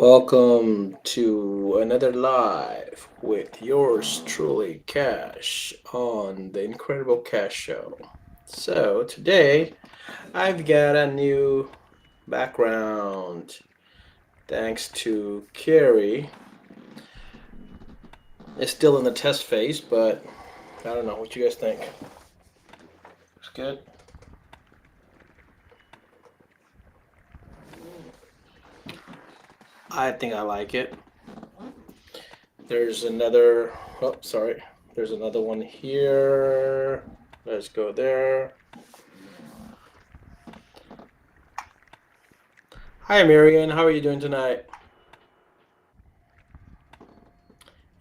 Welcome to another live with yours truly, Cash, on the Incredible Cash Show. So, today I've got a new background thanks to Carrie. It's still in the test phase, but I don't know what you guys think. Looks good. I think I like it. There's another, oh, sorry. There's another one here. Let's go there. Hi, Marian. How are you doing tonight?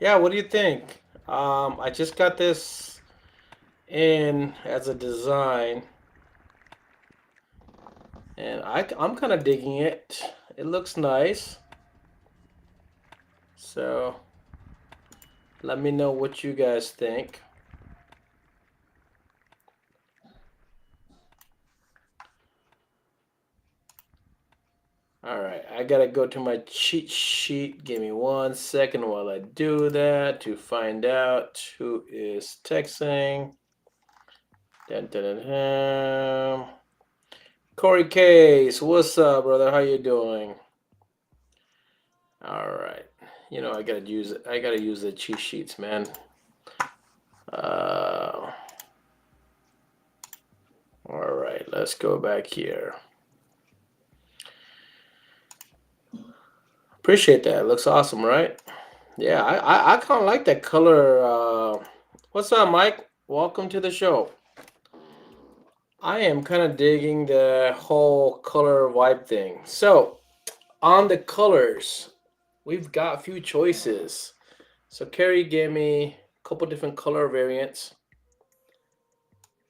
Yeah, what do you think? I just got this in as a design, and I'm kind of digging it. It looks nice. So let me know what you guys think. All right, I gotta go to my cheat sheet. Give me 1 second while I do that to find out who is texting. Dun, dun, dun, dun. Corey Case, what's up, brother? How you doing? All right. You know, I gotta use the cheat sheets, man. Uh, all right, let's go back here. Appreciate that. It looks awesome, right? Yeah, I kind of like that color. What's up, Mike? Welcome to the show. I am kind of digging the whole color vibe thing. So, on the colors, we've got a few choices. So, Carrie gave me a couple different color variants.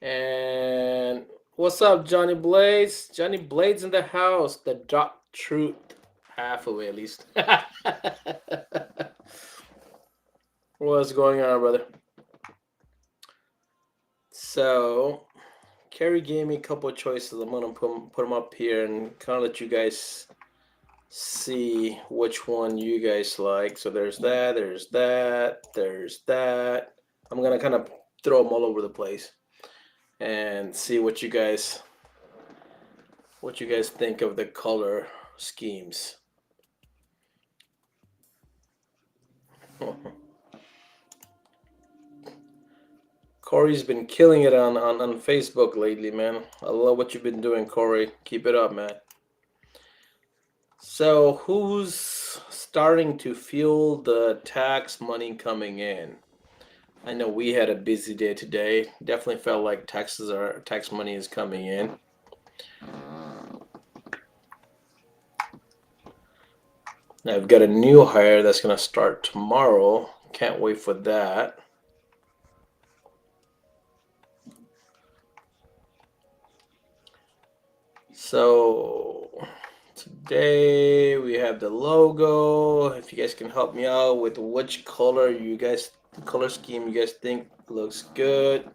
And what's up, Johnny Blades? Johnny Blades in the house. The dark truth. Half away, at least. What's going on, brother? So, Carrie gave me a couple of choices. I'm gonna put them up here and kind of let you guys see which one you guys like. So there's that, there's that, there's that. I'm gonna kind of throw them all over the place and see what you guys think of the color schemes. Corey's been killing it on Facebook lately, man. I love what you've been doing, Corey. Keep it up, man. So, who's starting to feel the tax money coming in? I know we had a busy day today. Definitely felt like tax money is coming in. I've got a new hire that's going to start tomorrow. Can't wait for that. So today we have the logo. If you guys can help me out with which color scheme you guys think looks good,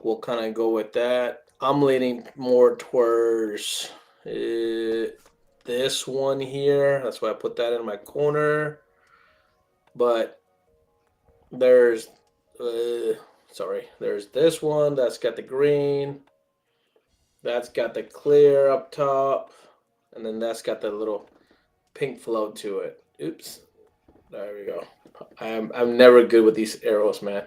we'll kind of go with that. I'm leaning more towards this one here. That's why I put that in my corner. But there's, there's this one that's got the green. That's got the clear up top. And then that's got the little pink flow to it. Oops. There we go. I'm never good with these arrows, man.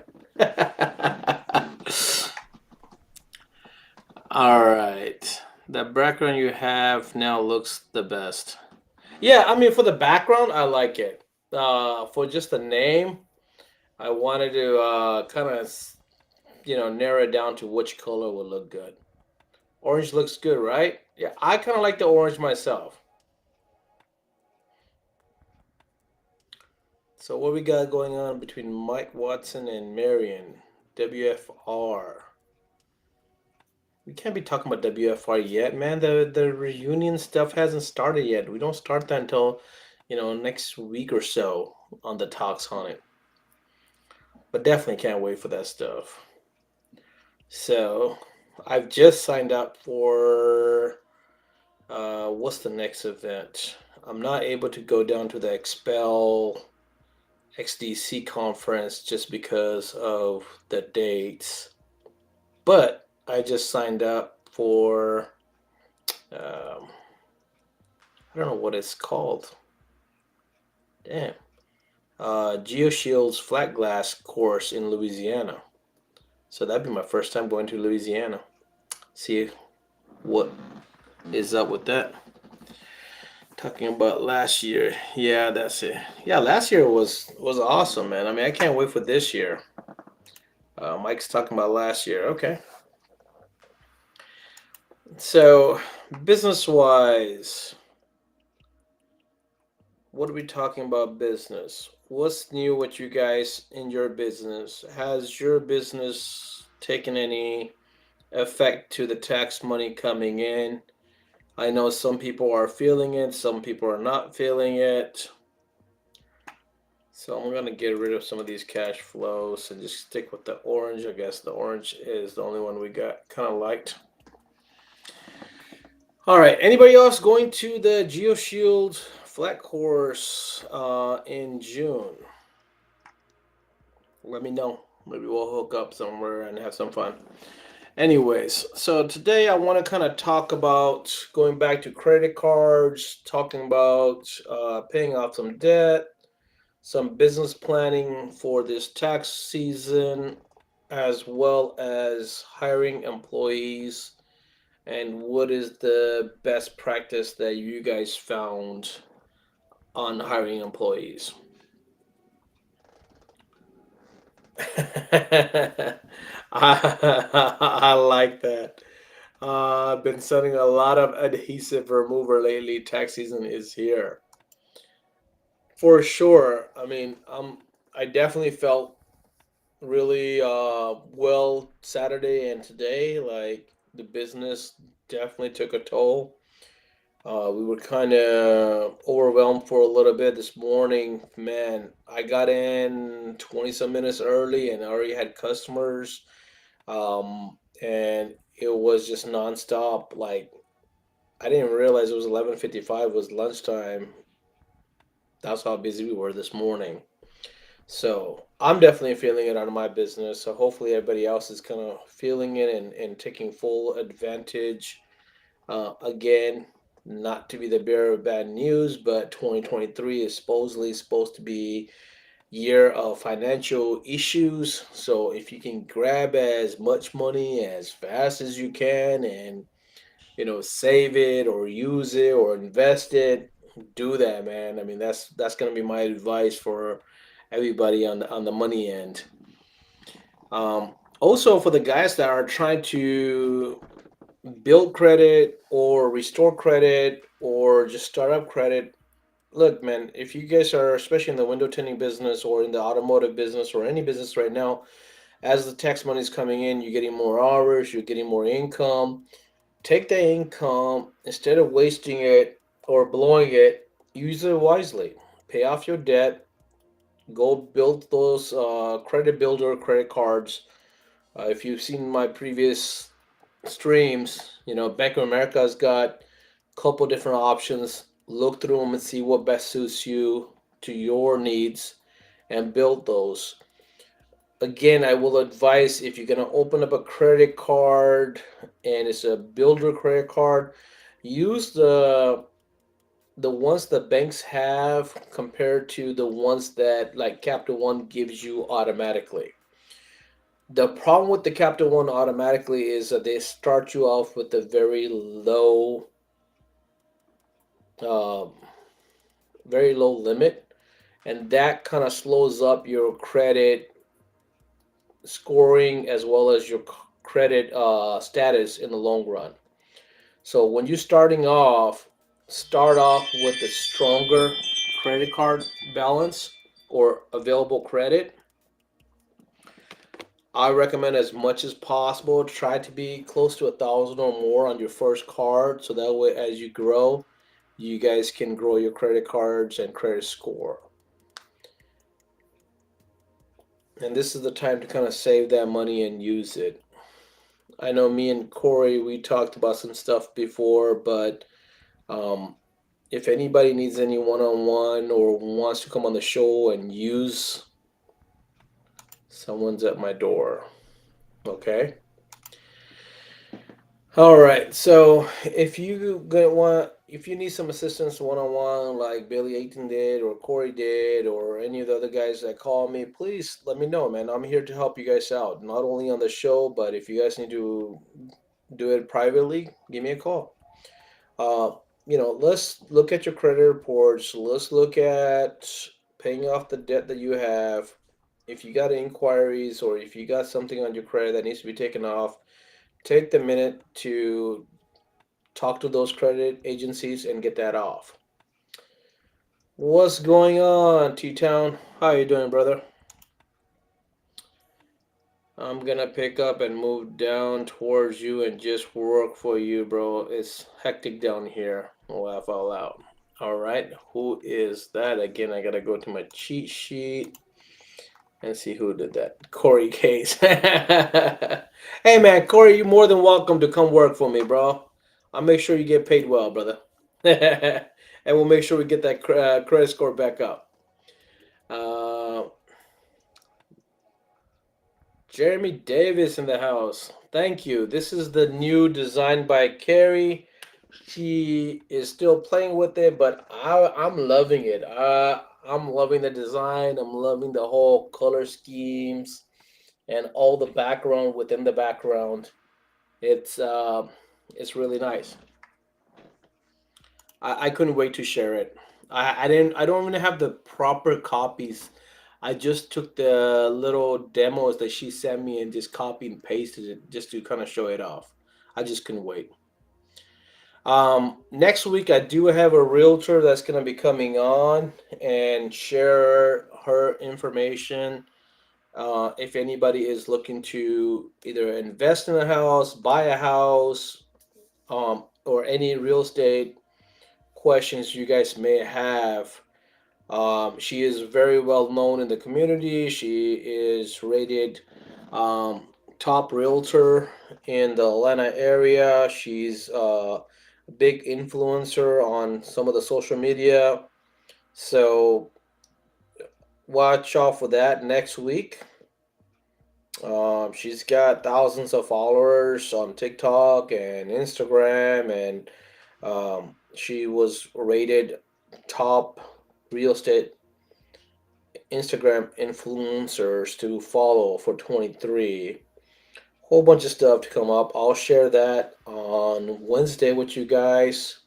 All right. The background you have now looks the best. Yeah, I mean for the background, I like it. For just the name, I wanted to kind of narrow it down to which color would look good. Orange looks good, right? Yeah, I kind of like the orange myself. So what we got going on between Mike Watson and Marion? WFR. We can't be talking about WFR yet, man. The reunion stuff hasn't started yet. We don't start that until, next week or so on the talks on it. But definitely can't wait for that stuff. So I've just signed up for what's the next event? I'm not able to go down to the Expel XDC conference just because of the dates. But I just signed up for, I don't know what it's called. Damn. GeoShield's flat glass course in Louisiana. So that'd be my first time going to Louisiana. See what is up with that. Talking about last year. Yeah, that's it. Yeah, last year was awesome, man. I mean, I can't wait for this year. Mike's talking about last year. Okay. So, business wise, what are we talking about business? What's new with you guys in your business? Has your business taken any effect to the tax money coming in? I know some people are feeling it, some people are not feeling it. So I'm going to get rid of some of these cash flows and just stick with the orange. I guess the orange is the only one we got kind of liked. All right. Anybody else going to the GeoShield flat course in June? Let me know. Maybe we'll hook up somewhere and have some fun. Anyways, so today I want to kind of talk about going back to credit cards, talking about paying off some debt, some business planning for this tax season, as well as hiring employees, and what is the best practice that you guys found on hiring employees. I like that. I've been selling a lot of adhesive remover lately. Tax season is here. For sure. I mean, I definitely felt really well Saturday and today. Like the business definitely took a toll. We were kind of overwhelmed for a little bit this morning. Man, I got in 20 some minutes early and I already had customers. And it was just nonstop. Like I didn't realize it was 11:55 was lunchtime. That's how busy we were this morning. So I'm definitely feeling it out of my business. So hopefully everybody else is kind of feeling it and taking full advantage. Again, not to be the bearer of bad news, but 2023 is supposedly supposed to be year of financial issues. So if you can grab as much money as fast as you can and save it or use it or invest it, do that, man. I mean, that's gonna be my advice for everybody on the money end. Also, for the guys that are trying to build credit or restore credit or just start up credit, look, man, if you guys are, especially in the window tinting business or in the automotive business or any business right now, as the tax money is coming in, you're getting more hours, you're getting more income. Take that income instead of wasting it or blowing it, use it wisely. Pay off your debt. Go build those credit builder credit cards. If you've seen my previous streams, Bank of America's got a couple different options. Look through them and see what best suits you to your needs and build those. Again, I will advise if you're going to open up a credit card and it's a builder credit card, use the ones that banks have compared to the ones that like Capital One gives you automatically. The problem with the Capital One automatically is that they start you off with a um, very low limit, and that kind of slows up your credit scoring as well as your credit status in the long run. So when you're starting off, start off with a stronger credit card balance or available credit. I recommend as much as possible try to be close to 1,000 or more on your first card, so that way as you grow, you guys can grow your credit cards and credit score. And this is the time to kind of save that money and use it. I know me and Corey, we talked about some stuff before, but um, If anybody needs any one-on-one or wants to come on the show and use, someone's at my door. Okay. All right. So if you need some assistance one-on-one, like Billy Aiton did, or Corey did, or any of the other guys that call me, please let me know, man. I'm here to help you guys out, not only on the show, but if you guys need to do it privately, give me a call. Uh, let's look at your credit reports. Let's look at paying off the debt that you have. If you got inquiries or if you got something on your credit that needs to be taken off, take the minute to talk to those credit agencies and get that off. What's going on, T-Town? How you doing, brother? I'm gonna pick up and move down towards you and just work for you, bro. It's hectic down here. Laugh out loud. All right, who is that? Again, I gotta go to my cheat sheet and see who did that. Corey Case. Hey, man, Corey, you're more than welcome to come work for me, bro. I'll make sure you get paid well, brother. And we'll make sure we get that credit score back up. Uh, Jeremy Davis in the house. Thank you. This is the new design by Carrie. She is still playing with it, but I'm loving it. I'm loving the design. I'm loving the whole color schemes and all the background within the background. It's uh, it's really nice. I couldn't wait to share it. I don't even have the proper copies. I just took the little demos that she sent me and just copied and pasted it just to kind of show it off. I just couldn't wait. Next week I do have a realtor that's gonna be coming on and share her information. If anybody is looking to either invest in a house, buy a house, or any real estate questions you guys may have. She is very well known in the community. She is rated um, top realtor in the Atlanta area. She's a big influencer on some of the social media. So watch out for that next week. She's got thousands of followers on TikTok and Instagram, and she was rated top real estate Instagram influencers to follow for 23. Whole bunch of stuff to come up. I'll share that on Wednesday with you guys.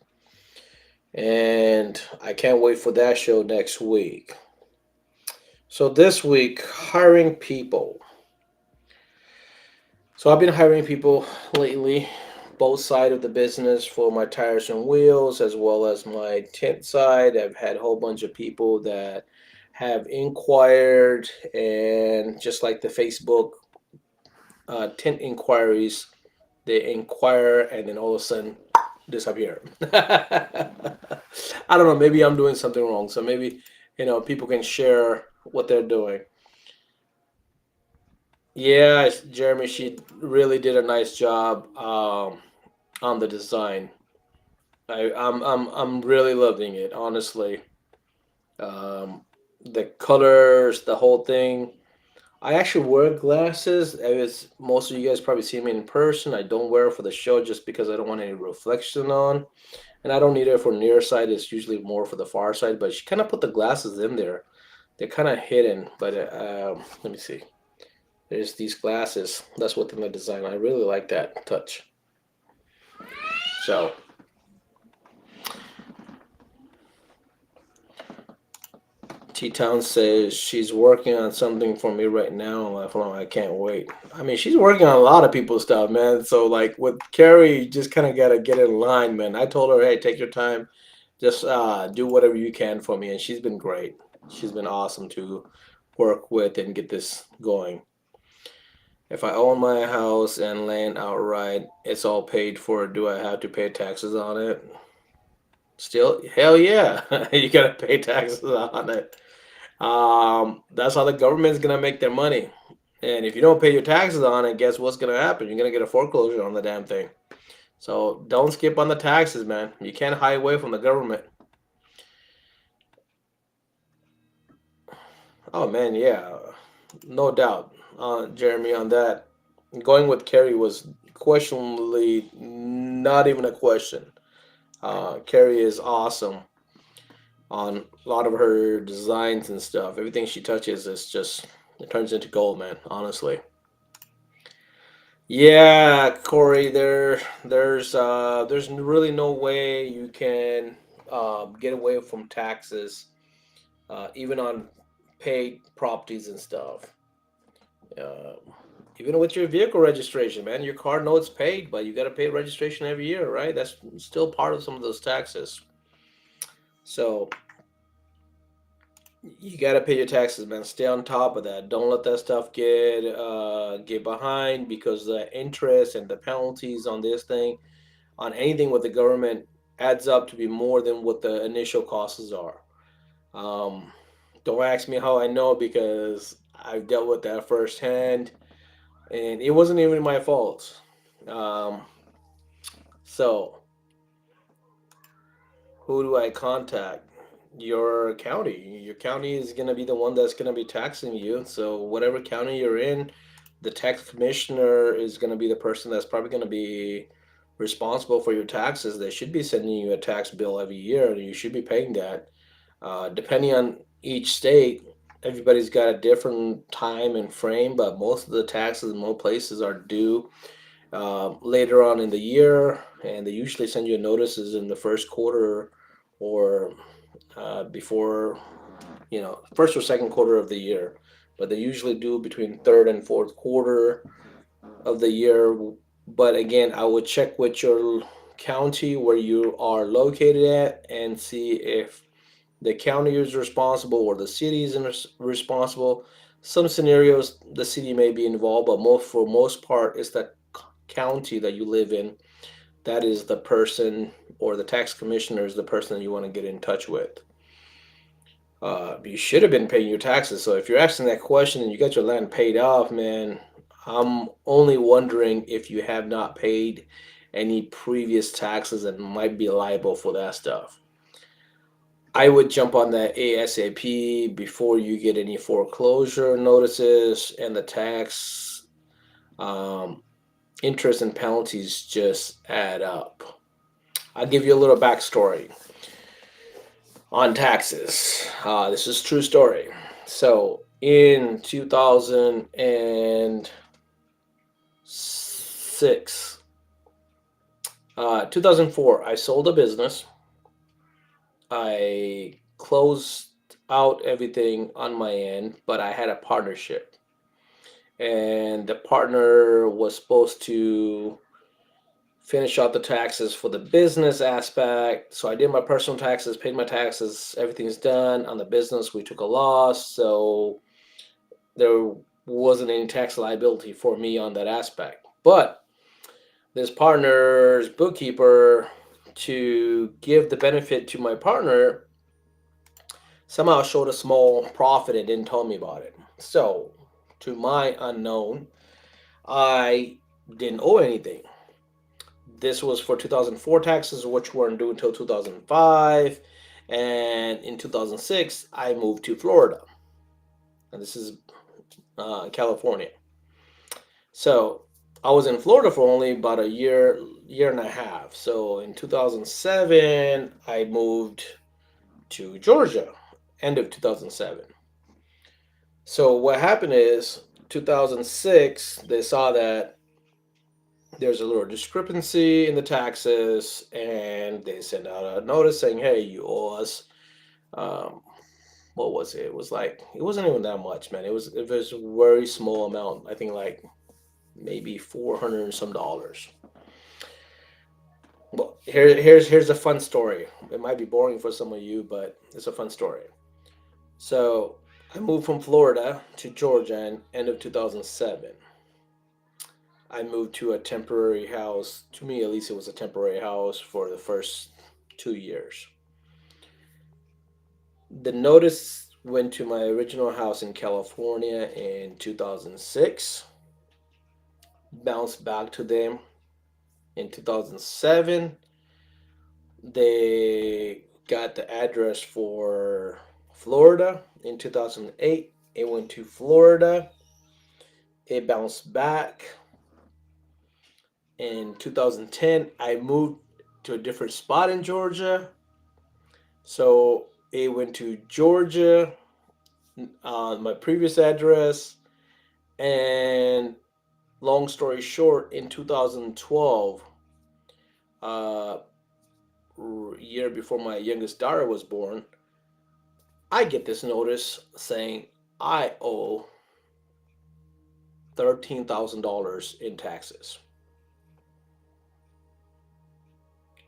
And I can't wait for that show next week. So this week, hiring people. So I've been hiring people lately, both side of the business for my tires and wheels as well as my tent side. I've had a whole bunch of people that have inquired, and just like the Facebook tent inquiries, they inquire and then all of a sudden disappear. I don't know, maybe I'm doing something wrong. So maybe, people can share what they're doing. Yeah, Jeremy, she really did a nice job on the design. I'm really loving it, honestly. Um, the colors, the whole thing. I actually wear glasses. As most of you guys probably see me in person. I don't wear it for the show just because I don't want any reflection on, and I don't need it for near side. It's usually more for the far side. But she kind of put the glasses in there. They're kind of hidden, but let me see. There's these glasses. That's within the design. I really like that touch. So T-Town says she's working on something for me right now. I can't wait. I mean, she's working on a lot of people's stuff, man. So like with Carrie, you just kind of gotta get in line, man. I told her, hey, take your time, just do whatever you can for me, and she's been great. She's been awesome to work with and get this going. If I own my house and land outright, it's all paid for. Do I have to pay taxes on it? Still, hell yeah, you gotta pay taxes on it. That's how the government's gonna make their money. And if you don't pay your taxes on it, guess what's gonna happen? You're gonna get a foreclosure on the damn thing. So don't skip on the taxes, man. You can't hide away from the government. Oh man, yeah, no doubt, Jeremy, on that. Going with Carrie was questionably not even a question. Carrie is awesome on a lot of her designs and stuff. Everything she touches is just it turns into gold, man. Honestly. Yeah, Corey. There's really no way you can get away from taxes, even on paid properties and stuff. Uh, Even with your vehicle registration, man, your car note's paid, but you got to pay registration every year, right? That's still part of some of those taxes. So you got to pay your taxes, man. Stay on top of that. Don't let that stuff get behind because the interest and the penalties on this thing, on anything with the government, adds up to be more than what the initial costs are. Um, don't ask me how I know because I've dealt with that firsthand, and it wasn't even my fault. Um, so who do I contact? Your county. Your county is going to be the one that's going to be taxing you. So, whatever county you're in, the tax commissioner is going to be the person that's probably going to be responsible for your taxes. They should be sending you a tax bill every year, and you should be paying that. Depending on each state, everybody's got a different time and frame, but most of the taxes in most places are due later on in the year, and they usually send you notices in the first quarter or before, first or second quarter of the year. But they usually do between third and fourth quarter of the year. But again, I would check with your county where you are located at and see if the county is responsible or the city is responsible. Some scenarios the city may be involved, but for most part, it's the county that you live in that is the person, or the tax commissioner is the person that you want to get in touch with. You should have been paying your taxes. So if you're asking that question and you got your land paid off, man, I'm only wondering if you have not paid any previous taxes and might be liable for that stuff. I would jump on that ASAP before you get any foreclosure notices, and the tax um, interest and penalties just add up. I'll give you a little backstory on taxes. This is a true story. So in 2006, 2004, I sold a business. I closed out everything on my end, but I had a partnership. And the partner was supposed to finish out the taxes for the business aspect. So I did my personal taxes, paid my taxes, everything's done. On the business, we took a loss. So there wasn't any tax liability for me on that aspect. But this partner's bookkeeper, to give the benefit to my partner, somehow showed a small profit and didn't tell me about it. So, to my unknown, I didn't owe anything. This was for 2004 taxes, which weren't due until 2005. And in 2006, I moved to Florida. And this is California. So I was in Florida for only about a year and a half. So in 2007, I moved to Georgia, end of 2007. So what happened is 2006, they saw that there's a little discrepancy in the taxes, and they sent out a notice saying, "Hey, you owe us." Um, what was it? It was like it wasn't even that much, man. It was a very small amount. I think like maybe 400 and some dollars. Well, here's a fun story. It might be boring for some of you, but it's a fun story. So I moved from Florida to Georgia in end of 2007. I moved to a temporary house. To me, at least, it was a temporary house for the first 2 years. The notice went to my original house in California in 2006, bounced back to them in 2007. They got the address for Florida in 2008, It went to Florida. It bounced back. In 2010, I moved to a different spot in Georgia. So it went to Georgia, my previous address. And long story short, in 2012, uh, year before my youngest daughter was born, I get this notice saying I owe $13,000 in taxes.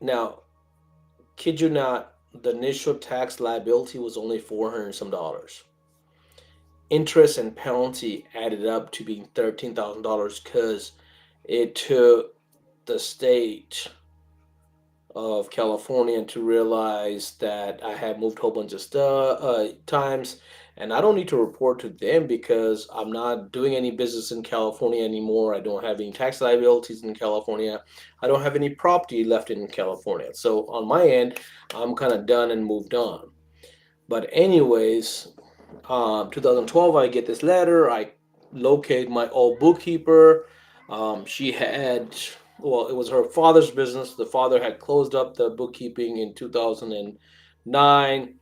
Now, kid you not, the initial tax liability was only 400 and some dollars. Interest and penalty added up to being $13,000 because it took the state of California to realize that I had moved a whole bunch of stuff times, and I don't need to report to them because I'm not doing any business in California anymore. I don't have any tax liabilities in California. I don't have any property left in California. So on my end, I'm kind of done and moved on. But anyways, 2012, I get this letter. I locate my old bookkeeper. She had, well, it was her father's business. The father had closed up the bookkeeping in 2009,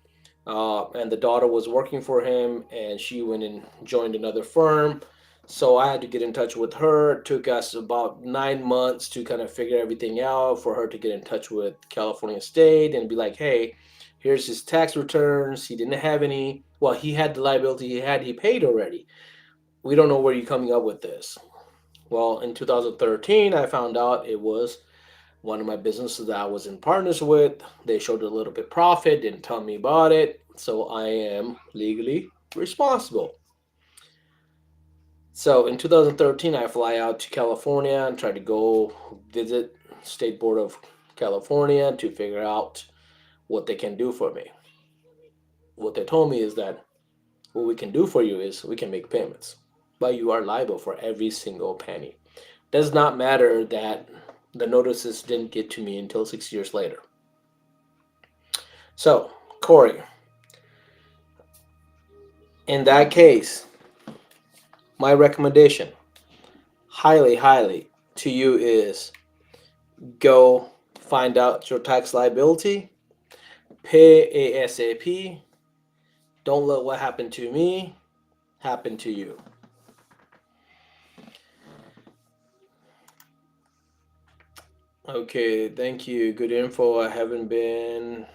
and the daughter was working for him, and she went and joined another firm. So I had to get in touch with her. It took us about 9 months to kind of figure everything out for her to get in touch with California State and be like, hey, here's his tax returns. He didn't have any. Well, he had the liability he paid already. We don't know where you're coming up with this. Well, in 2013, I found out it was one of my businesses that I was in partners with. They showed a little bit profit, didn't tell me about it. So I am legally responsible. So in 2013, I fly out to California and try to go visit State Board of California to figure out what they can do for me. What they told me is that what we can do for you is we can make payments, but you are liable for every single penny. Does not matter that the notices didn't get to me until 6 years later. So, Corey, in that case, my recommendation, highly, to you is go find out your tax liability, pay ASAP. Don't let what happened to me happen to you. Okay, thank you. Good info. I haven't been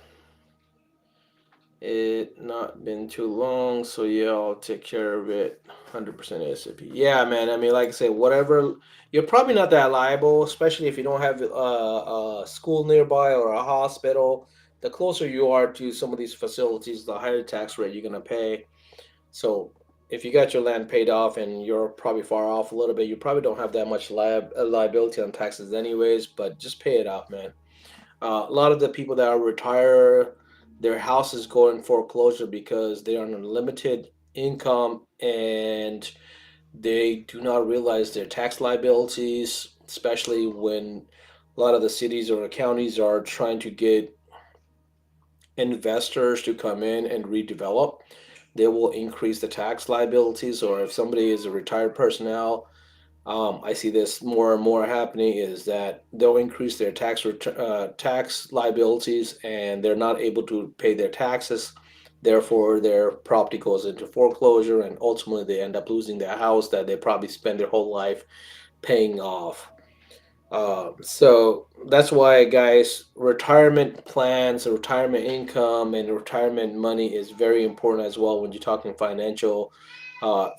it not been too long, so yeah, I'll take care of it 100% ASAP. Yeah, man. I mean, like I said, whatever. You're probably not that liable, especially if you don't have a school nearby or a hospital. The closer you are to some of these facilities, the higher tax rate you're gonna pay. So if you got your land paid off and you're probably far off a little bit, you probably don't have that much liability on taxes anyways, but just pay it off, man. A lot of the people that are retired, their houses go in foreclosure because they are on a limited income and they do not realize their tax liabilities, especially when a lot of the cities or counties are trying to get investors to come in and redevelop. They will increase the tax liabilities, or if somebody is a retired personnel, I see this more and more happening is that they'll increase their tax liabilities and they're not able to pay their taxes. Therefore, their property goes into foreclosure and ultimately they end up losing their house that they probably spend their whole life paying off. So that's why, guys, retirement plans, retirement income, and retirement money is very important as well when you're talking financial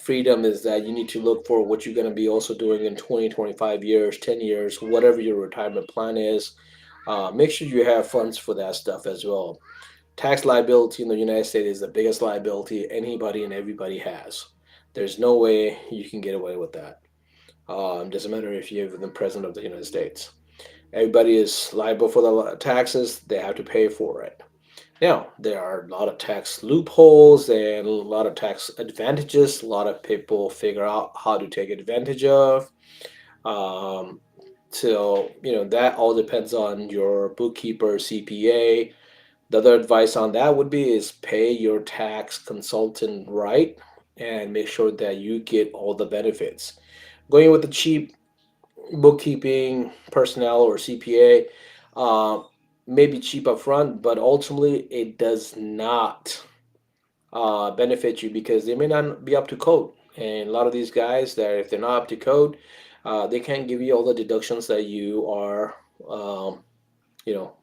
freedom. Is that you need to look for what you're going to be also doing in 20, 25 years, 10 years, whatever your retirement plan is. Make sure you have funds for that stuff as well. Tax liability in the United States is the biggest liability anybody and everybody has. There's no way you can get away with that. Doesn't matter if you're the president of the United States. Everybody is liable for the taxes. They have to pay for it. Now, there are a lot of tax loopholes and a lot of tax advantages. A lot of people figure out how to take advantage of. Um, that all depends on your bookkeeper, CPA. The other advice on that would be is pay your tax consultant right. and make sure that you get all the benefits. Going with the cheap bookkeeping personnel or CPA may be cheap up front, but ultimately it does not benefit you because they may not be up to code. And a lot of these guys that if they're not up to code, they can't give you all the deductions that you um, you know,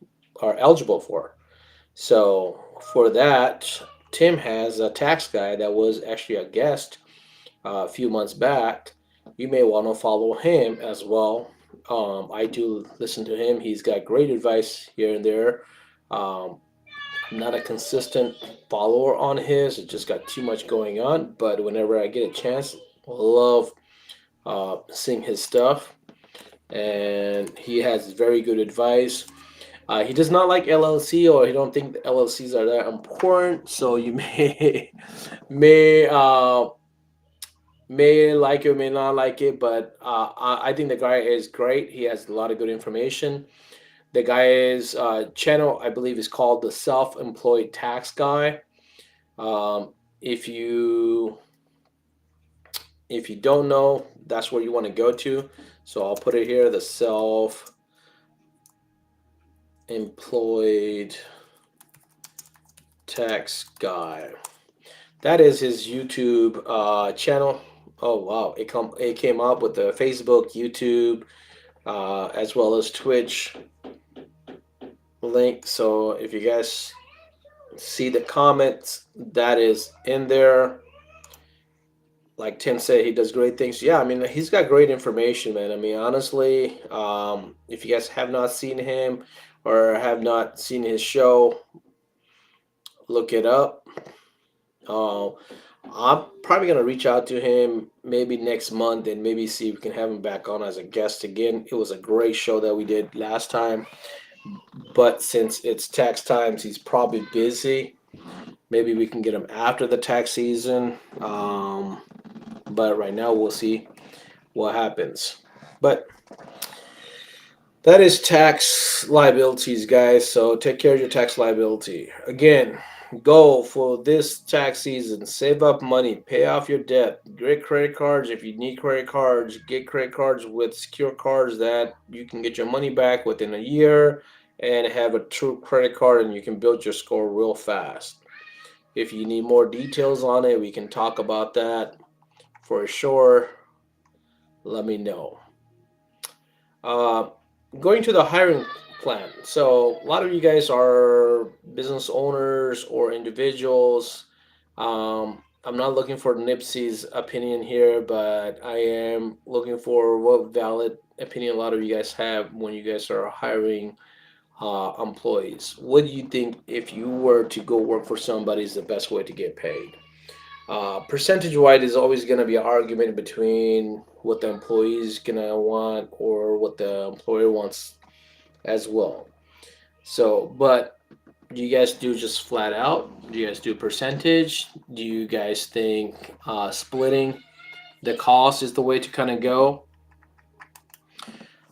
are eligible for. So for that, Tim has a tax guy that was actually a guest a few months back. You may want to follow him as well. I do listen to him. He's got great advice here and there. Um, I'm not a consistent follower on his. It just got too much going on. But whenever I get a chance, I love seeing his stuff. And he has very good advice. He does not like LLC, or he don't think the LLCs are that important. So you may may like it, may not like it, but I think the guy is great. He has a lot of good information. The guy's channel, I believe, is called the Self-Employed Tax Guy. Um, if you if you don't know, that's where you want to go to. So I'll put it here: the Self-Employed Tax Guy. That is his YouTube channel. Oh wow! It came up with the Facebook, YouTube, as well as Twitch link. So if you guys see the comments, that is in there. Like Tim said, he does great things. Yeah, I mean, he's got great information, man. I mean, honestly, if you guys have not seen him or have not seen his show, look it up. Uh, I'm probably gonna reach out to him maybe next month and maybe see if we can have him back on as a guest again. It was a great show that we did last time, but since it's tax times, he's probably busy. Maybe we can get him after the tax season. But right now we'll see what happens. But that is tax liabilities, guys. So take care of your tax liability. Again, goal for this tax season: save up money, pay off your debt, get credit cards. If you need credit cards, get credit cards with secure cards that you can get your money back within a year and have a true credit card, and you can build your score real fast. If you need more details on it, we can talk about that for sure. Let me know. Uh, Going to the hiring plan. So, a lot of you guys are business owners or individuals. I'm not looking for Nipsey's opinion here, but I am looking for what valid opinion a lot of you guys have when you guys are hiring employees. What do you think if you were to go work for somebody is the best way to get paid? Percentage wise is always going to be an argument between what the employee is going to want or what the employer wants as well. So, but do you guys do just flat out? Do you guys do percentage? Do you guys think splitting the cost is the way to kind of go?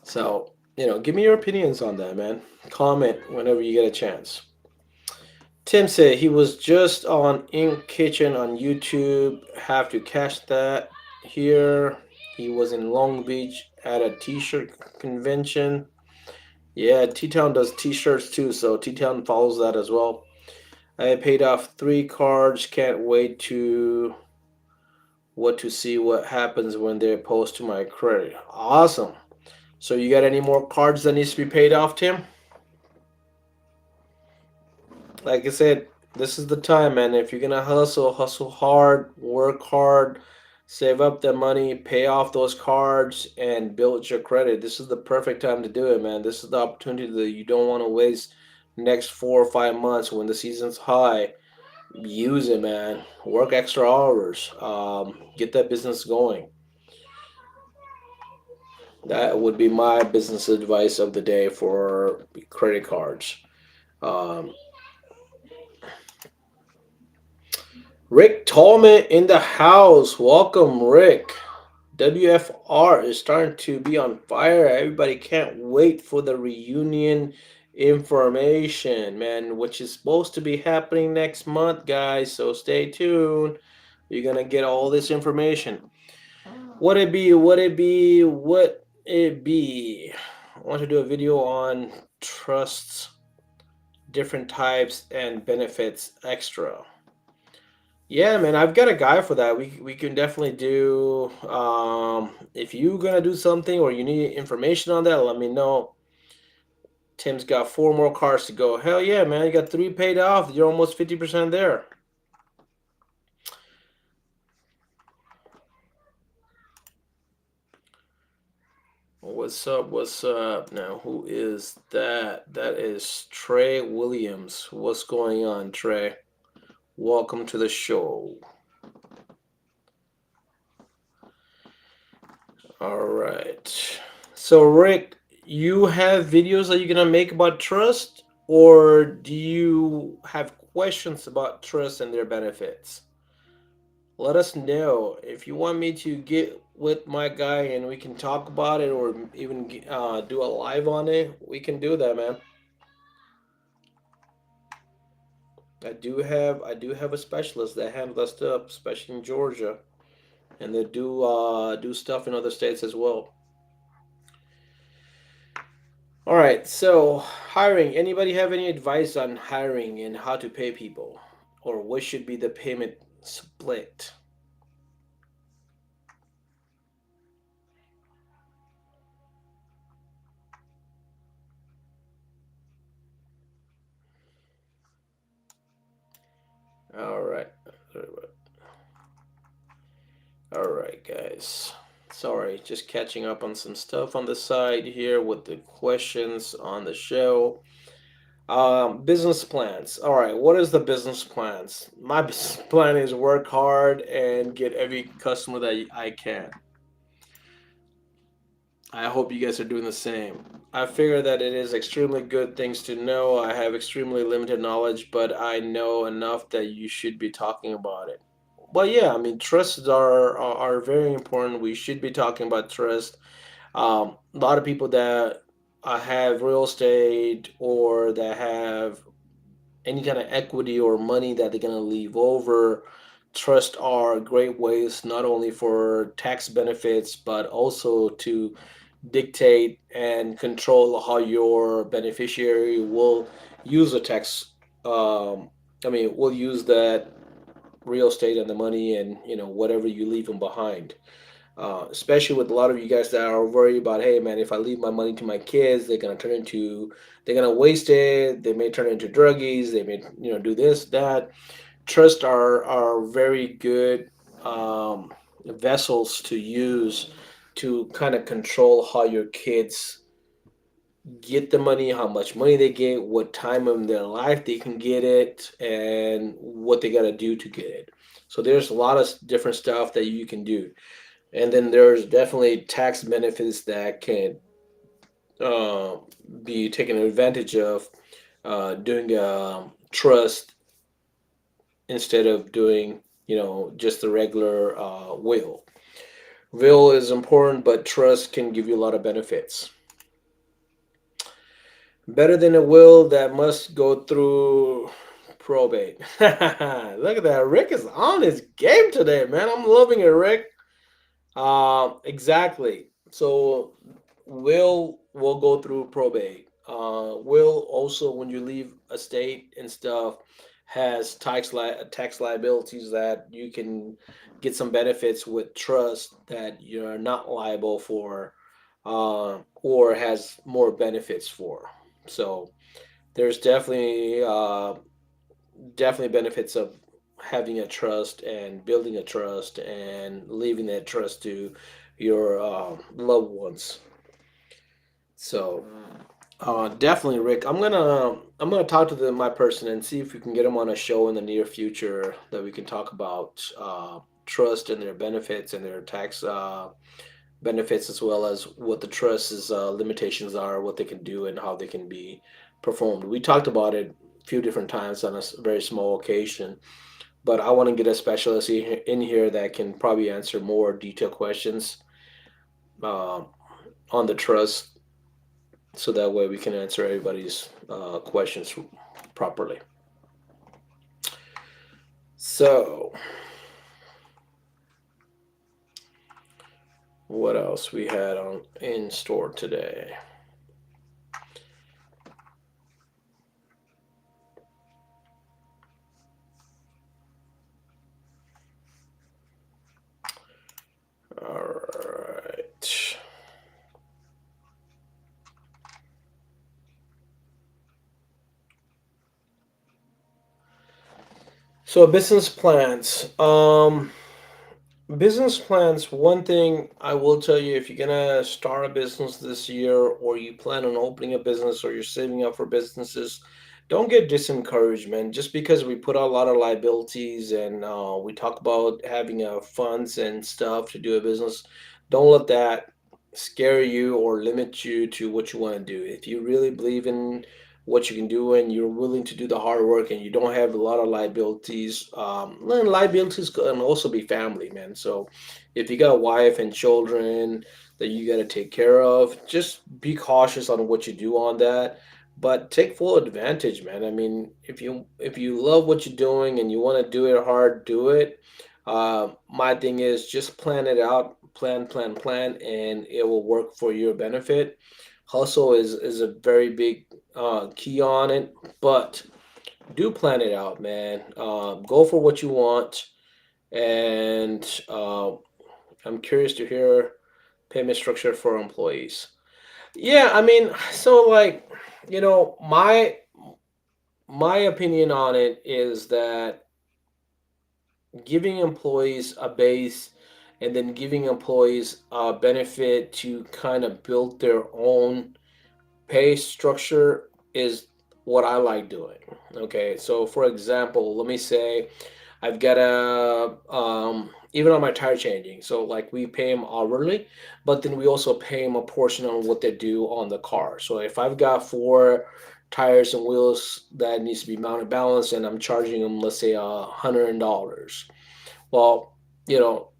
So, give me your opinions on that, man. Comment whenever you get a chance. Tim said he was just on In Kitchen on YouTube. Have to catch that here. He was in Long Beach at a t-shirt convention. Yeah, T-Town does t-shirts too, so T-Town follows that as well. I paid off 3 cards. Can't wait to see what happens when they're post to my credit. Awesome. So you got any more cards that needs to be paid off, Tim? Like I said, this is the time, man. If you're gonna hustle, hustle hard, work hard, save up the money, pay off those cards, and build your credit. This is the perfect time to do it, man. This is the opportunity that you don't want to waste next 4 or 5 months when the season's high. Use it, man. Work extra hours. Get that business going. That would be my business advice of the day for credit cards. Um, Rick Tallman in the house. Welcome, Rick. WFR is starting to be on fire. Everybody can't wait for the reunion information, man, which is supposed to be happening next month, guys. So stay tuned. You're gonna get all this information. What it be? What it be? What it be? I want to do a video on trusts, different types, and benefits extra. Yeah, man, I've got a guy for that. We can definitely do. If you're gonna do something or you need information on that, let me know. Tim's got 4 more cars to go. Hell yeah, man! You got 3 paid off. You're almost 50% there. What's up? What's up? Now, who is that? That is Trey Williams. What's going on, Trey? Welcome to the show. All right. So, Rick, you have videos that you're gonna make about trust, or do you have questions about trust and their benefits? Let us know if you want me to get with my guy and we can talk about it, or even do a live on it. We can do that, man. I do have a specialist that handles that stuff, especially in Georgia, and they do stuff in other states as well. All right, so hiring. Anybody have any advice on hiring and how to pay people, or what should be the payment split? All right, all right, guys. Sorry, just catching up on some stuff on the side here with the questions on the show. Business plans. All right, what is the business plans? My business plan is work hard and get every customer that I can. I hope you guys are doing the same. I figure that it is extremely good things to know. I have extremely limited knowledge, but I know enough that you should be talking about it. But yeah, I mean, trusts are very important. We should be talking about trust. A lot of people that have real estate or that have any kind of equity or money that they're going to leave over. Trust are great ways not only for tax benefits but also to dictate and control how your beneficiary will use the tax. Um, I mean, will use that real estate and the money and whatever you leave them behind. Especially with a lot of you guys that are worried about, hey man, if I leave my money to my kids, they're gonna waste it. They may turn into druggies. They may, do this, that. Trust are very good vessels to use to kind of control how your kids get the money, how much money they get, what time of their life they can get it, and what they got to do to get it. So there's a lot of different stuff that you can do. And then there's definitely tax benefits that can uh, be taken advantage of doing a trust instead of doing, just the regular will. Will is important, but trust can give you a lot of benefits. Better than a will that must go through probate. Look at that. Rick is on his game today, man. I'm loving it, Rick. Exactly. So will go through probate. Will also, when you leave a state and stuff, has tax liabilities that you can get some benefits with trust that you're not liable for, or has more benefits for. So there's definitely benefits of having a trust and building a trust and leaving that trust to your loved ones. So definitely, Rick. I'm gonna talk to my person and see if we can get them on a show in the near future that we can talk about trust and their benefits and their tax benefits, as well as what the trust's limitations are, what they can do, and how they can be performed. We talked about it a few different times on a very small occasion, but I want to get a specialist in here that can probably answer more detailed questions uh, on the trust, so that way we can answer everybody's questions properly. So What else we had on in store today? All right. So business plans. Business plans, one thing I will tell you, if you're gonna start a business this year or you plan on opening a business or you're saving up for businesses, don't get disencouraged, man. Just because we put out a lot of liabilities and we talk about having funds and stuff to do a business, don't let that scare you or limit you to what you want to do. If you really believe in what you can do and you're willing to do the hard work and you don't have a lot of liabilities, then liabilities can also be family, man. So if you got a wife and children that you got to take care of, just be cautious on what you do on that, but take full advantage, man. I mean, if you love what you're doing and you want to do it hard, do it. My thing is just plan it out, plan, and it will work for your benefit. Hustle is a very big key on it, but do plan it out, man. Go for what you want, and I'm curious to hear payment structure for employees. Yeah, I mean, so like, my opinion on it is that giving employees a base and then giving employees a benefit to kind of build their own pay structure is what I like doing. Okay, so for example, let me say I've got a even on my tire changing. So like we pay them hourly, but then we also pay them a portion on what they do on the car. So if I've got four tires and wheels that needs to be mounted balanced, and I'm charging them, let's say $100. Well,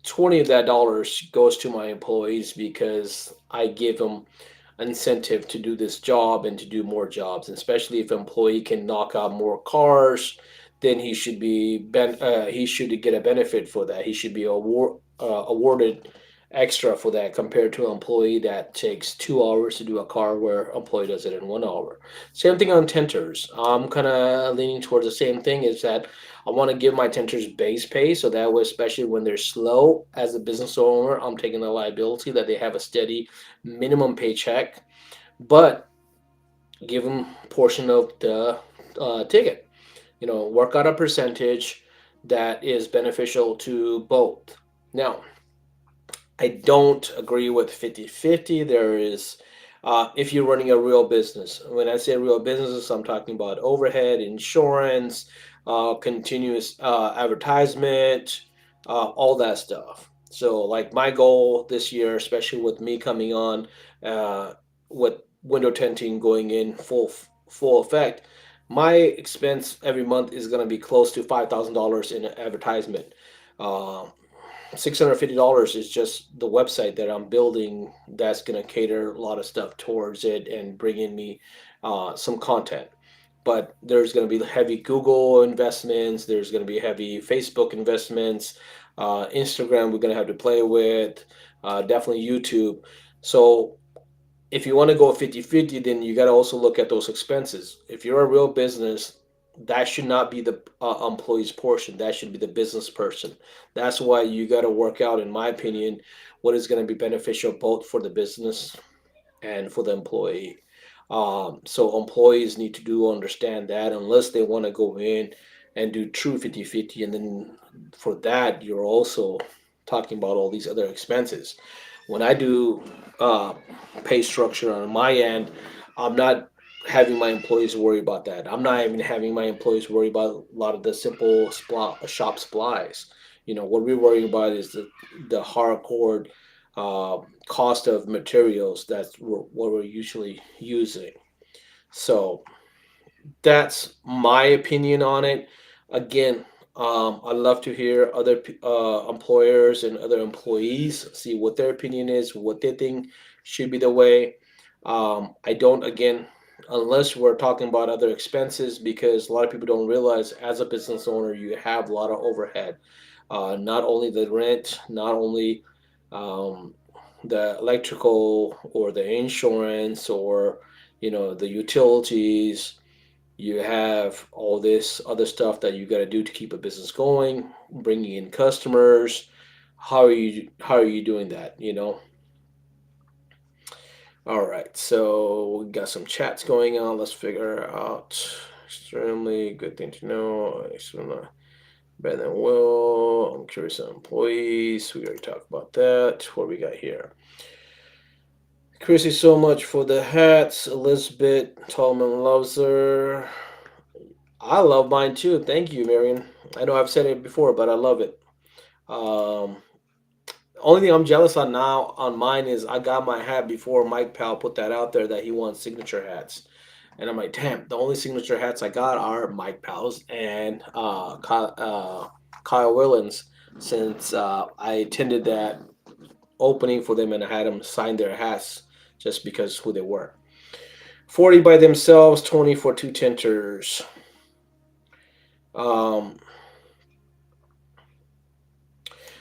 20 of that dollars goes to my employees because I give them incentive to do this job and to do more jobs. And especially if an employee can knock out more cars, then he should get a benefit for that. He should be awarded extra for that compared to an employee that takes 2 hours to do a car where an employee does it in 1 hour. Same thing on tenters. I'm kind of leaning towards the same thing. Is that I want to give my tenters base pay so that way, especially when they're slow, as a business owner, I'm taking the liability that they have a steady minimum paycheck, but give them a portion of the ticket. Work out a percentage that is beneficial to both. Now, I don't agree with 50-50. There is, if you're running a real business, when I say real business, I'm talking about overhead, insurance, continuous advertisement, all that stuff. So, like my goal this year, especially with me coming on, uh, with window tinting going in full effect, my expense every month is going to be close to $5,000 in advertisement. Uh, $650 is just the website that I'm building that's going to cater a lot of stuff towards it and bring in me some content. But there's going to be heavy Google investments, there's going to be heavy Facebook investments, Instagram we're going to have to play with, definitely YouTube. So if you want to go 50-50, then you got to also look at those expenses. If you're a real business, that should not be the employee's portion. That should be the business person. That's why you got to work out, in my opinion, what is going to be beneficial both for the business and for the employee. So employees need to do understand that unless they want to go in and do true 50-50, and then for that you're also talking about all these other expenses. When I do uh, pay structure on my end, I'm not having my employees worry about that. I'm not even having my employees worry about a lot of the simple shop supplies. What we're worrying about is the hardcore uh, cost of materials. That's what we're usually using. So that's my opinion on it. Again, I'd love to hear other employers and other employees see what their opinion is, what they think should be the way. I don't, again, unless we're talking about other expenses, because a lot of people don't realize as a business owner, you have a lot of overhead. Not only the rent, not only um, the electrical or the insurance or the utilities. You have all this other stuff that you got to do to keep a business going, bringing in customers. How are you doing that? All right, so we got some chats going on. Let's figure out. Extremely good thing to know. Extremely better than Will. I'm curious on employees. We already talked about that. What we got here? Chrissy, so much for the hats. Elizabeth Tallman loves her. I love mine too. Thank you, Marion. I know I've said it before, but I love it. Um, Only thing I'm jealous on now on mine is I got my hat before Mike Powell put that out there that he wants signature hats. And I'm like, damn, the only signature hats I got are Mike Powell's and Kyle Willens, since I attended that opening for them and I had them sign their hats just because who they were. 40 by themselves, 20 for two tenters. Um,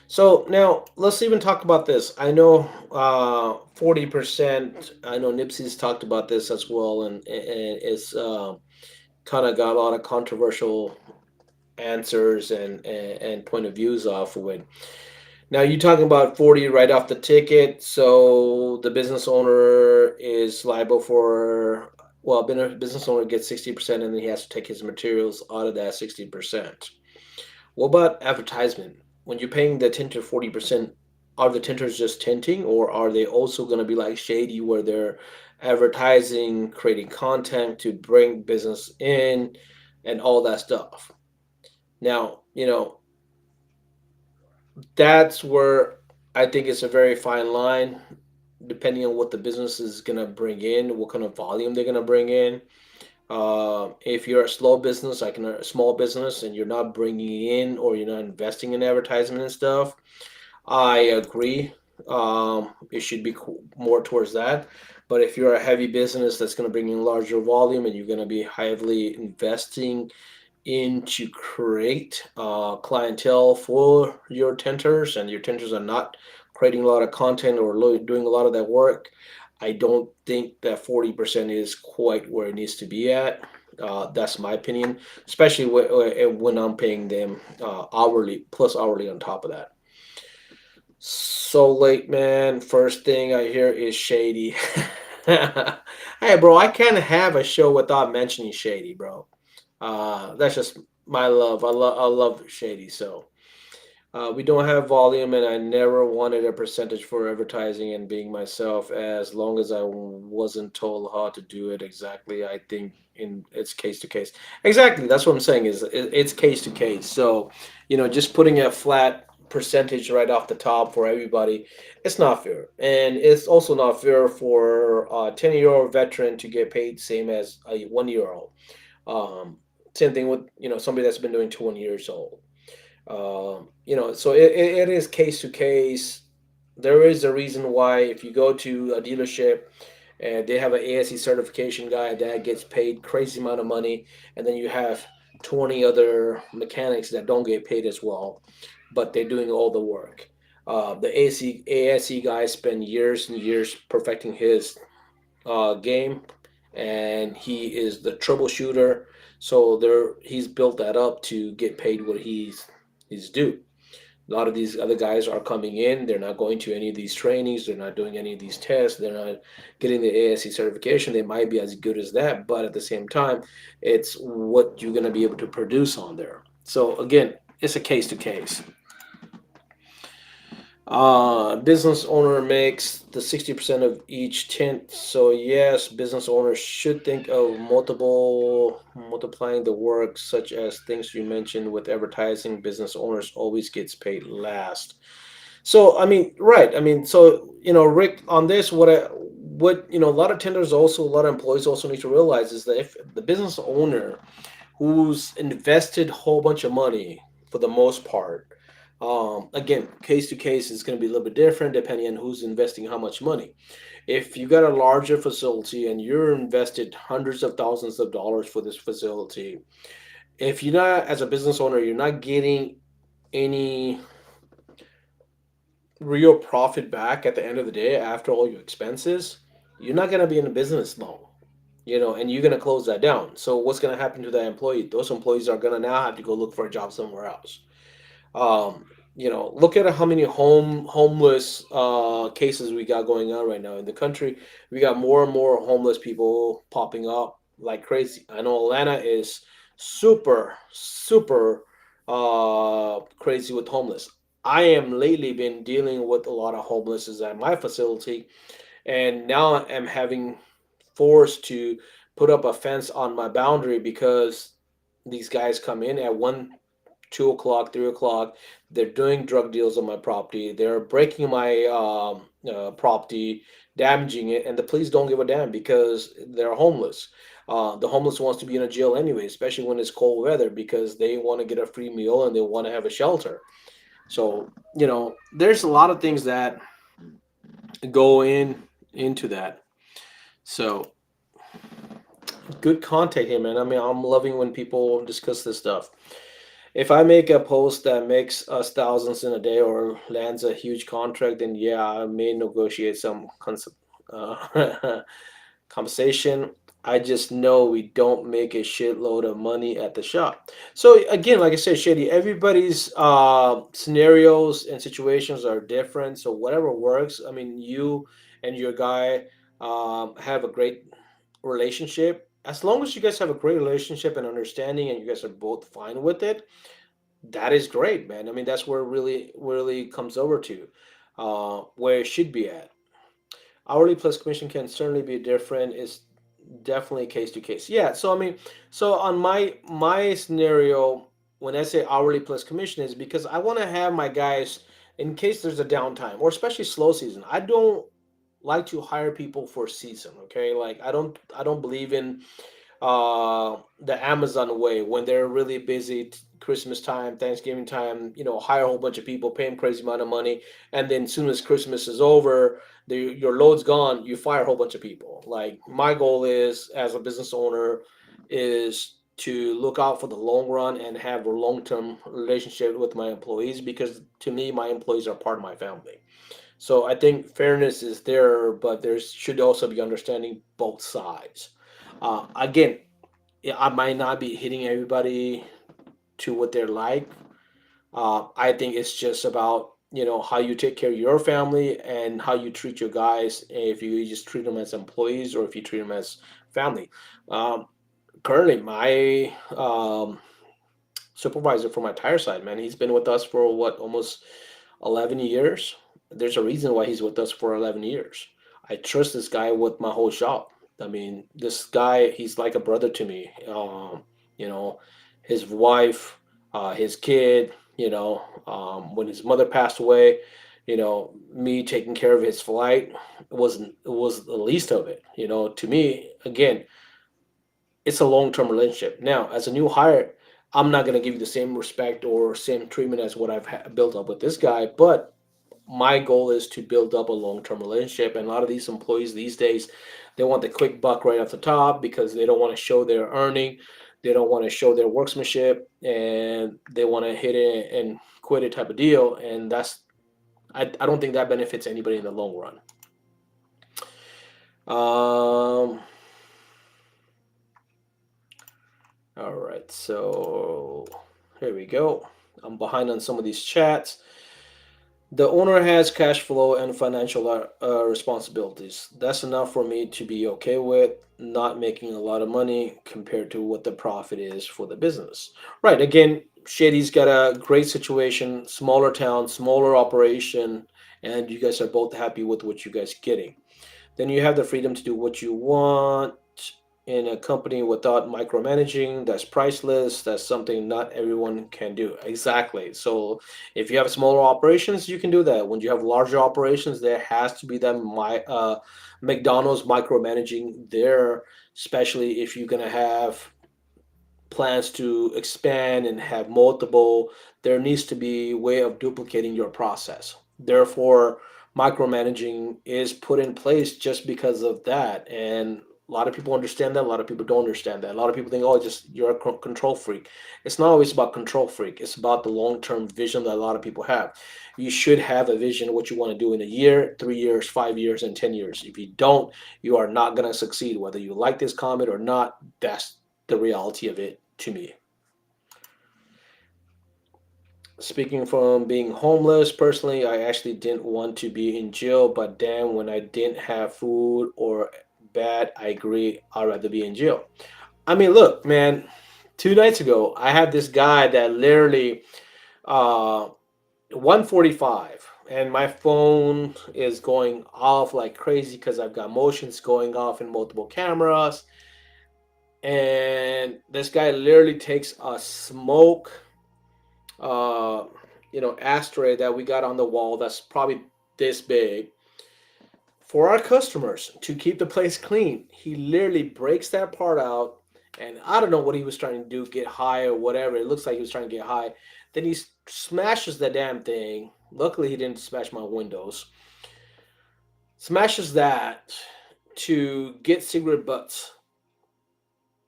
so now let's even talk about this. I know 40%. I know Nipsey's talked about this as well, and it's kind of got a lot of controversial answers and point of views off of it. Now you're talking about 40 right off the ticket, so the business owner is liable for, well, business owner gets 60% and then he has to take his materials out of that 60%. What about advertisement? When you're paying the tinter 40%, are the tinters just tinting or are they also going to be like Shady where they're advertising, creating content to bring business in and all that stuff? Now, that's where I think it's a very fine line, depending on what the business is gonna bring in, what kind of volume they're gonna bring in. If you're a slow business, like a small business, and you're not bringing in or you're not investing in advertisement and stuff, I agree. It should be more towards that. But if you're a heavy business that's going to bring in larger volume and you're going to be heavily investing in to create clientele for your tenters, and your tenters are not creating a lot of content or doing a lot of that work, I don't think that 40% is quite where it needs to be at. That's my opinion, especially when I'm paying them hourly plus hourly on top of that. So late, man. First thing I hear is Shady. Hey, bro, I can't have a show without mentioning Shady, bro. That's just my love. I love Shady. So we don't have volume, and I never wanted a percentage for advertising and being myself. As long as I wasn't told how to do it exactly, I think it's case to case. Exactly, that's what I'm saying. It's case to case. So just putting a flat percentage right off the top for everybody, it's not fair, and it's also not fair for a 10-year-old veteran to get paid same as a 1-year-old. Um, Same thing with somebody that's been doing 20 years old. So it is case to case. There is a reason why if you go to a dealership and they have an ASE certification guy that gets paid crazy amount of money, and then you have 20 other mechanics that don't get paid as well, but they're doing all the work. The ASE guy spent years and years perfecting his game, and he is the troubleshooter. So he's built that up to get paid what he's due. A lot of these other guys are coming in. They're not going to any of these trainings. They're not doing any of these tests. They're not getting the ASC certification. They might be as good as that, but at the same time, it's what you're going to be able to produce on there. So again, it's a case to case. Business owner makes the 60% of each tint. So yes, business owners should think of multiplying the work, such as things you mentioned with advertising. Business owners always gets paid last. So I mean, right? I mean, so Rick, on this, what a lot of tenders also, a lot of employees also need to realize is that if the business owner who's invested a whole bunch of money for the most part. Again, case to case is going to be a little bit different depending on who's investing how much money. If you got a larger facility and you're invested hundreds of thousands of dollars for this facility, if you're not, as a business owner, you're not getting any real profit back at the end of the day after all your expenses, you're not gonna be in a business long, and you're gonna close that down. So what's gonna happen to that employee? Those employees are gonna now have to go look for a job somewhere else. Um, Look at how many homeless cases we got going on right now in the country. We got more and more homeless people popping up like crazy. I know Atlanta is super crazy with homeless. I am lately been dealing with a lot of homeless at my facility, and now I'm having forced to put up a fence on my boundary because these guys come in at 1, 2 o'clock, 3 o'clock. They're doing drug deals on my property. They're breaking my property, damaging it, and the police don't give a damn because they're homeless. The homeless wants to be in a jail anyway, especially when it's cold weather, because they want to get a free meal and they want to have a shelter. So there's a lot of things that go into that. So good content here, man. I mean, I'm loving when people discuss this stuff. If I make a post that makes us thousands in a day or lands a huge contract, then yeah, I may negotiate some compensation. I just know we don't make a shitload of money at the shop. So again, like I said, Shady, everybody's scenarios and situations are different. So whatever works. I mean, you and your guy have a great relationship. As long as you guys have a great relationship and understanding, and you guys are both fine with it, that is great, man. I mean, that's where it really comes over to where it should be at. Hourly plus commission can certainly be different. It's definitely case to case. Yeah. So I mean, so on my scenario, when I say hourly plus commission, is because I want to have my guys in case there's a downtime or especially slow season. I don't like to hire people for season. Okay, like I don't believe in the Amazon way when they're really busy, Christmas time, Thanksgiving time, hire a whole bunch of people, pay them crazy amount of money, and then as soon as Christmas is over, your load's gone, you fire a whole bunch of people. Like my goal is as a business owner is to look out for the long run and have a long-term relationship with my employees because to me my employees are part of my family. So I think fairness is there, but there should also be understanding both sides. Again, yeah, I might not be hitting everybody to what they're like. I think it's just about how you take care of your family and how you treat your guys. If you just treat them as employees or if you treat them as family. Um, Currently, my supervisor for my tire side, man, he's been with us for what almost 11 years. There's a reason why he's with us for 11 years. I trust this guy with my whole shop. I mean, this guy, he's like a brother to me. You know, his wife, his kid, when his mother passed away, me taking care of his flight was the least of it. To me, again, it's a long-term relationship. Now, as a new hire, I'm not going to give you the same respect or same treatment as what I've built up with this guy, but my goal is to build up a long-term relationship. And a lot of these employees these days, they want the quick buck right off the top because they don't want to show their earning, they don't want to show their workmanship, and they want to hit it and quit it type of deal. And I don't think that benefits anybody in the long run. Um, all right, so here we go. I'm behind on some of these chats. The owner has cash flow and financial responsibilities. That's enough for me to be okay with not making a lot of money compared to what the profit is for the business. Right. Again, Shady's got a great situation, smaller town, smaller operation, and you guys are both happy with what you guys getting. Then you have the freedom to do what you want in a company without micromanaging. That's priceless. That's something not everyone can do. Exactly. So if you have smaller operations, you can do that. When you have larger operations, there has to be that McDonald's micromanaging there, especially if you're gonna have plans to expand and have multiple, there needs to be a way of duplicating your process. Therefore, micromanaging is put in place just because of that. And A lot of people understand that. A lot of people don't understand that. A lot of people think, oh, just you're a control freak. It's not always about control freak. It's about the long term vision that a lot of people have. You should have a vision of what you want to do in a year, 3 years, 5 years, and 10 years. If you don't, you are not going to succeed. Whether you like this comment or not, that's the reality of it to me. Speaking from being homeless, personally, I actually didn't want to be in jail, but damn, when I didn't have food or bad, I agree, I'd rather be in jail. I mean, look, man, 2 nights ago, I had this guy that literally, 1:45, and my phone is going off like crazy because I've got motions going off in multiple cameras. And this guy literally takes a smoke, uh, ashtray that we got on the wall that's probably this big for our customers to keep the place clean. He literally breaks that part out, and I don't know what he was trying to do, get high or whatever. It looks like he was trying to get high. Then he smashes the damn thing. Luckily, he didn't smash my windows. Smashes that to get cigarette butts,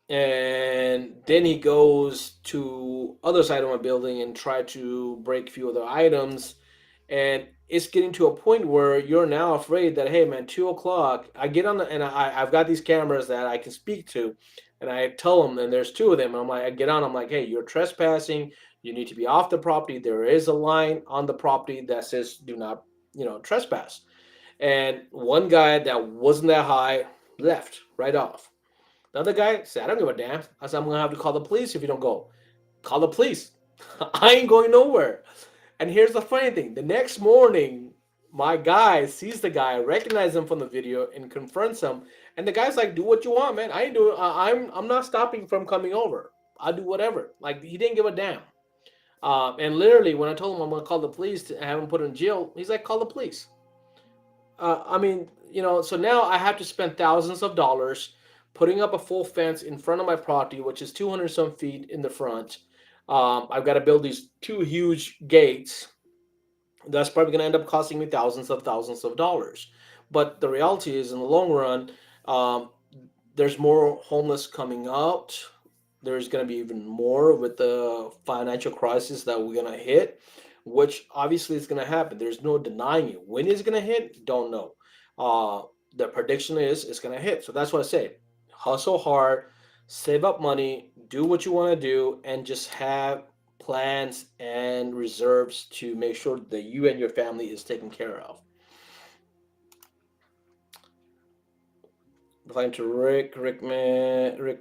and then he goes to other side of my building and try to break a few other items. And it's getting to a point where you're now afraid that, hey man, 2 o'clock, I get on the, and I've got these cameras that I can speak to, and I tell them, and there's two of them, and I'm like, I get on, I'm like, hey, you're trespassing, you need to be off the property. There is a line on the property that says do not, trespass. And one guy that wasn't that high left right off. The other guy said, I don't give a damn. I said, I'm going to have to call the police if you don't go. Call the police. I ain't going nowhere. And here's the funny thing. The next morning, my guy sees the guy, recognizes him from the video, and confronts him. And the guy's like, do what you want, man. I ain't doing, I'm not stopping from coming over. I'll do whatever. Like, he didn't give a damn. And literally, when I told him I'm going to call the police to have him put in jail, he's like, call the police. I mean, so now I have to spend thousands of dollars putting up a full fence in front of my property, which is 200 some feet in the front. I've got to build these two huge gates. That's probably going to end up costing me thousands of dollars. But the reality is, in the long run, um, there's more homeless coming out. There's going to be even more with the financial crisis that we're going to hit, which obviously is going to happen. There's no denying it. When it's going to hit, don't know. Uh, the prediction is it's going to hit. So that's what I say. Hustle hard, save up money, do what you want to do, and just have plans and reserves to make sure that you and your family is taken care of. Replying to Rick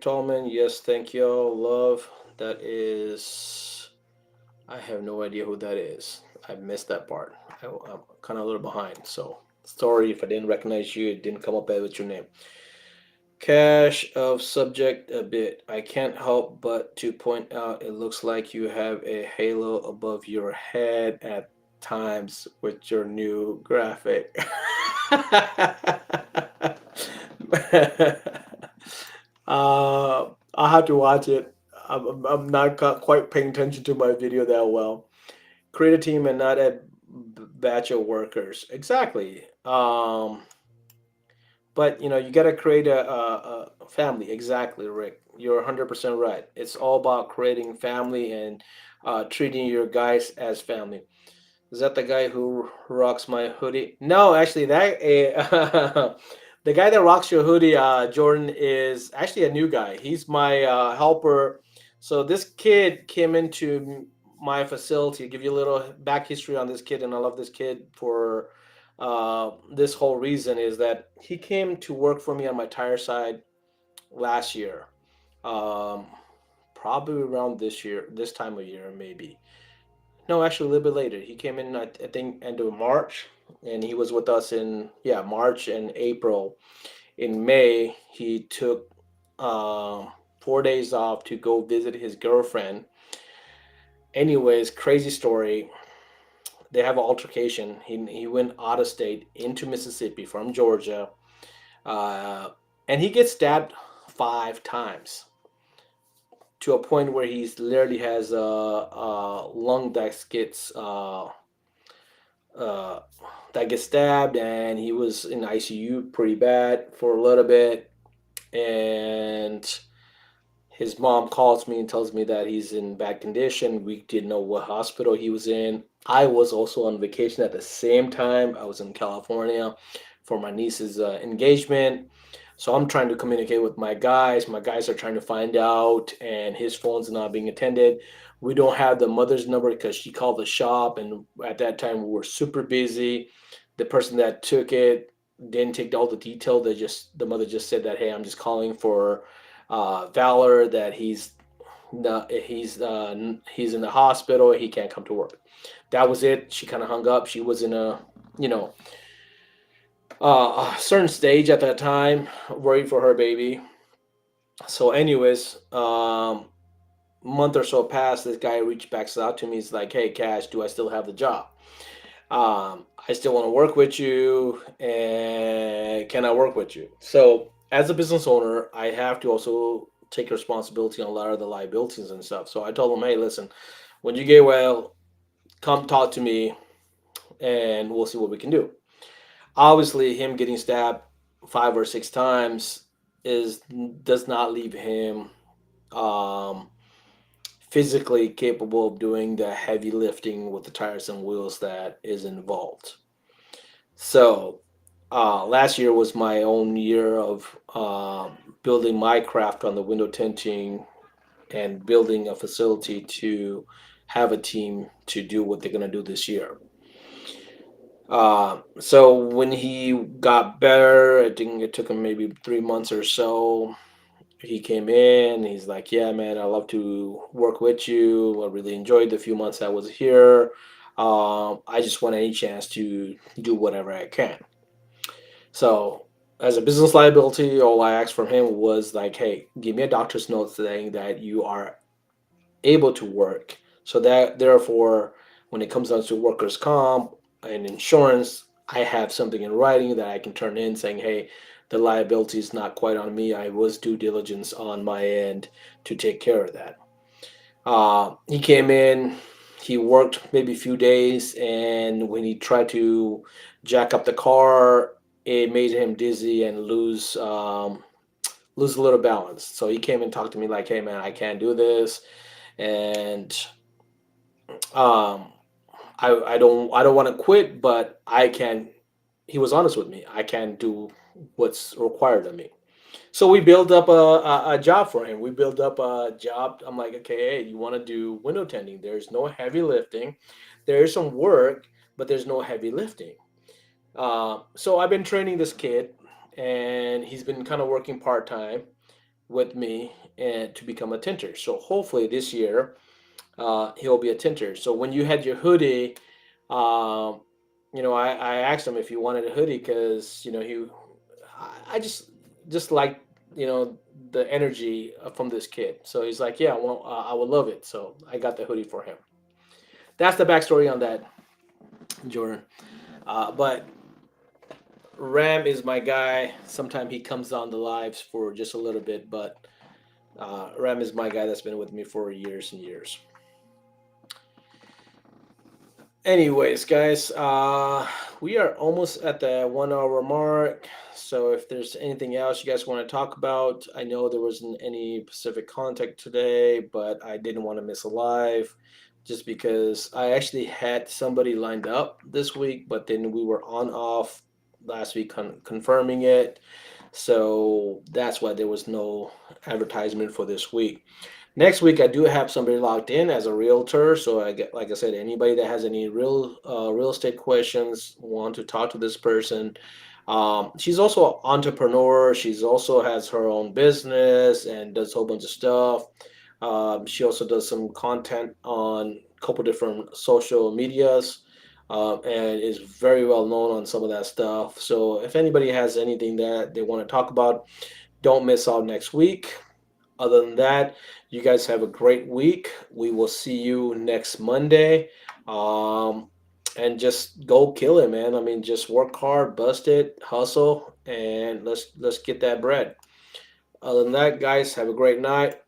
Tallman. Yes, thank you. Love. That is. I have no idea who that is. I missed that part. I'm kind of a little behind. So sorry if I didn't recognize you. It didn't come up with your name. Cash of subject a bit. I can't help but to point out it looks like you have a halo above your head at times with your new graphic. I'll have to watch it. I'm not quite paying attention to my video that well. Create a team and not a batch of workers. Exactly. But you got to create a family. Exactly, Rick. You're 100% right. It's all about creating family and treating your guys as family. Is that the guy who rocks my hoodie? No, actually, that the guy that rocks your hoodie, Jordan, is actually a new guy. He's my helper. So this kid came into my facility. I'll give you a little back history on this kid, and I love this kid for this whole reason is that he came to work for me on my tire side last year, um, probably around this time of year, maybe. No, actually, a little bit later. He came in, I think, end of March, and he was with us in, yeah, March and April. In May, he took 4 days off to go visit his girlfriend. Anyways, crazy story. They have an altercation. He went out of state into Mississippi from Georgia, uh, and he gets stabbed 5 times to a point where he's literally has a lung uh, that gets stabbed, and he was in ICU pretty bad for a little bit. and his mom calls me and tells me that he's in bad condition. We didn't know what hospital he was in. I was also on vacation at the same time. I was in California for my niece's engagement. So I'm trying to communicate with my guys. My guys are trying to find out, and his phone's not being attended. We don't have the mother's number because she called the shop, and at that time we were super busy. The person that took it didn't take all the detail. The mother just said that, hey, I'm just calling for Valor, that he's in the hospital. He can't come to work. That was it. She kind of hung up. She was in a you know a certain stage at that time, worried for her baby. So, anyways, month or so passed. This guy reached back out to me. He's like, "Hey, Cash, do I still have the job? I still want to work with you, and can I work with you?" So, as a business owner, I have to also take responsibility on a lot of the liabilities and stuff. So I told him, "Hey, listen, when you get well, come talk to me, and we'll see what we can do." Obviously, him getting stabbed 5 or 6 times is does not leave him um, physically capable of doing the heavy lifting with the tires and wheels that is involved. So, last year was my own year of building my craft on the window tinting and building a facility to have a team to do what they're going to do this year. So when he got better, I think it took him maybe 3 months or so. He came in. He's like, "Yeah, man, I love to work with you. I really enjoyed the few months I was here. I just want any chance to do whatever I can." So, as a business liability, all I asked from him was like, "Hey, give me a doctor's note saying that you are able to work, so that therefore, when it comes down to workers' comp and insurance, I have something in writing that I can turn in saying, hey, the liability is not quite on me. I was due diligence on my end to take care of that." He came in, he worked maybe a few days, and when he tried to jack up the car, it made him dizzy and lose a little balance. So he came and talked to me like, "Hey, man, I can't do this." And um, I don't want to quit, but I can. He was honest with me. I can do what's required of me. So we build up a job for him. We build up a job. I'm like, okay, hey, you want to do window tending? There's no heavy lifting. There is some work, but there's no heavy lifting. So I've been training this kid, and he's been kind of working part time with me and to become a tinter. So hopefully this year he'll be a tinter. So when you had your hoodie, um, I asked him if he wanted a hoodie because I just like the energy from this kid. So he's like, yeah, well, I would love it. So I got the hoodie for him. That's the backstory on that, Jordan. But Ram is my guy. Sometimes he comes on the lives for just a little bit, but Ram is my guy that's been with me for years and years. Anyways, guys, we are almost at the 1 hour mark. So if there's anything else you guys want to talk about, I know there wasn't any Pacific contact today, but I didn't want to miss a live just because I actually had somebody lined up this week, but then we were on off last week confirming it. So that's why there was no advertisement for this week. Next week, I do have somebody locked in as a realtor. So I get, like I said, anybody that has any real estate questions, want to talk to this person. She's also an entrepreneur. She's also has her own business and does a whole bunch of stuff. She also does some content on a couple different social medias, and is very well known on some of that stuff. So if anybody has anything that they want to talk about, don't miss out next week. Other than that, you guys have a great week. We will see you next Monday. Um, and just go kill it, man. I mean, just work hard, bust it, hustle, and let's get that bread. Other than that, guys, have a great night.